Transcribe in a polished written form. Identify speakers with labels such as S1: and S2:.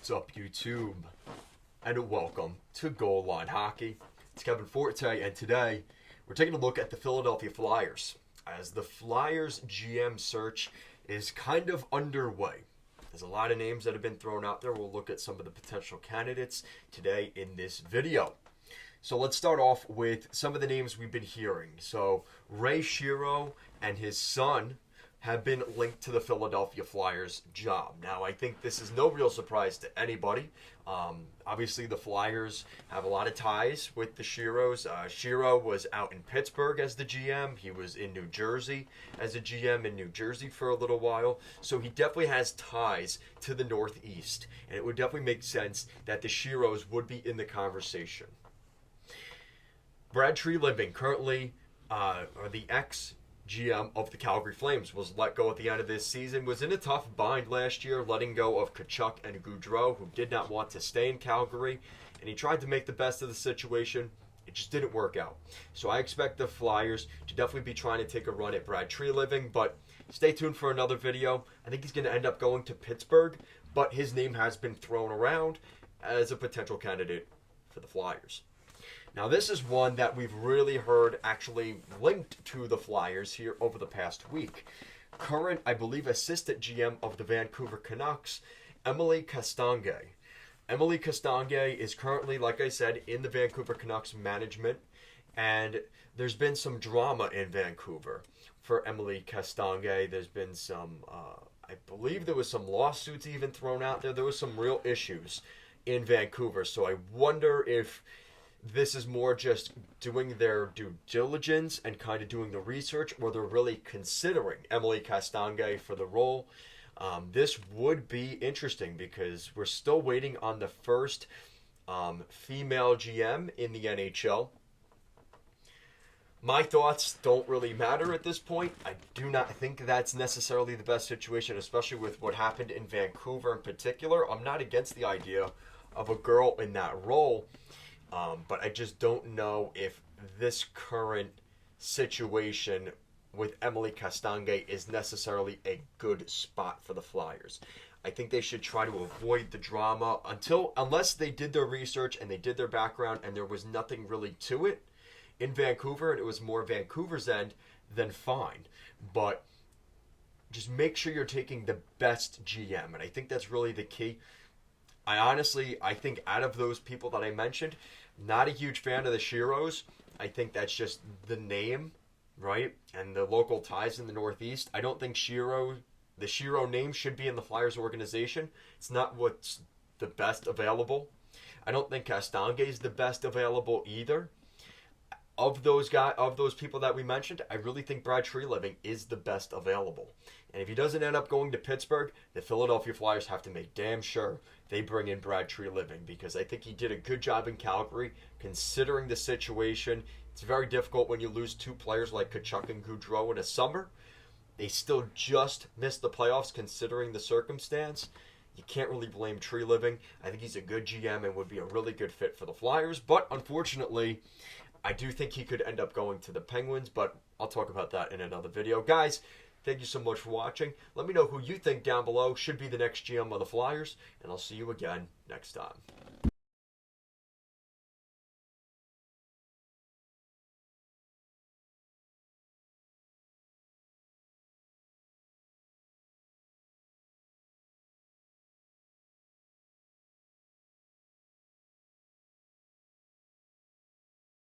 S1: What's up, YouTube? And welcome to Goal Line Hockey. It's Kevin Forte, and today we're taking a look at the Philadelphia Flyers as the Flyers GM search is kind of underway. There's a lot of names that have been thrown out there. We'll look at some of the potential candidates today in this video. So let's start off with some of the names we've been hearing. So Ray Shero and his son have been linked to the Philadelphia Flyers job. Now, I think this is no real surprise to anybody. Obviously, the Flyers have a lot of ties with the Sheros. Shero was out in Pittsburgh as the GM. He was in New Jersey as a GM in New Jersey for a little while. So he definitely has ties to the Northeast. And it would definitely make sense that the Sheros would be in the conversation. Brad Treliving, currently the ex-GM of the Calgary Flames, was let go at the end of this season, was in a tough bind last year, letting go of Tkachuk and Gaudreau, who did not want to stay in Calgary, and he tried to make the best of the situation. It just didn't work out. So I expect the Flyers to definitely be trying to take a run at Brad Treliving, but stay tuned for another video. I think he's going to end up going to Pittsburgh, but his name has been thrown around as a potential candidate for the Flyers. Now, this is one that we've really heard actually linked to the Flyers here over the past week. Current, I believe, assistant GM of the Vancouver Canucks, Emily Castonguay. Emily Castonguay is currently, like I said, in the Vancouver Canucks management, and there's been some drama in Vancouver for Emily Castonguay. There's been some, I believe there was some lawsuits even thrown out there. There was some real issues in Vancouver, so I wonder if this is more just doing their due diligence and kind of doing the research, or they're really considering Emily Castonguay for the role. This would be interesting because we're still waiting on the first female GM in the NHL. My thoughts don't really matter at this point. I do not think that's necessarily the best situation, especially with what happened in Vancouver in particular. I'm not against the idea of a girl in that role. But I just don't know if this current situation with Emily Castonguay is necessarily a good spot for the Flyers. I think they should try to avoid the drama unless they did their research and they did their background and there was nothing really to it in Vancouver and it was more Vancouver's end, then fine. But just make sure you're taking the best GM, and I think that's really the key. I think out of those people that I mentioned, not a huge fan of the Sheros. I think that's just the name, right? And the local ties in the Northeast. I don't think the Shero name should be in the Flyers organization. It's not what's the best available. I don't think Castonguay is the best available either. Of those people that we mentioned, I really think Brad Treliving is the best available. And if he doesn't end up going to Pittsburgh, the Philadelphia Flyers have to make damn sure they bring in Brad Treliving, because I think he did a good job in Calgary considering the situation. It's very difficult when you lose two players like Tkachuk and Gaudreau in a summer. They still just missed the playoffs considering the circumstance. You can't really blame Treliving. I think he's a good GM and would be a really good fit for the Flyers. But unfortunately, I do think he could end up going to the Penguins, but I'll talk about that in another video. Guys, thank you so much for watching. Let me know who you think down below should be the next GM of the Flyers, and I'll see you again next time.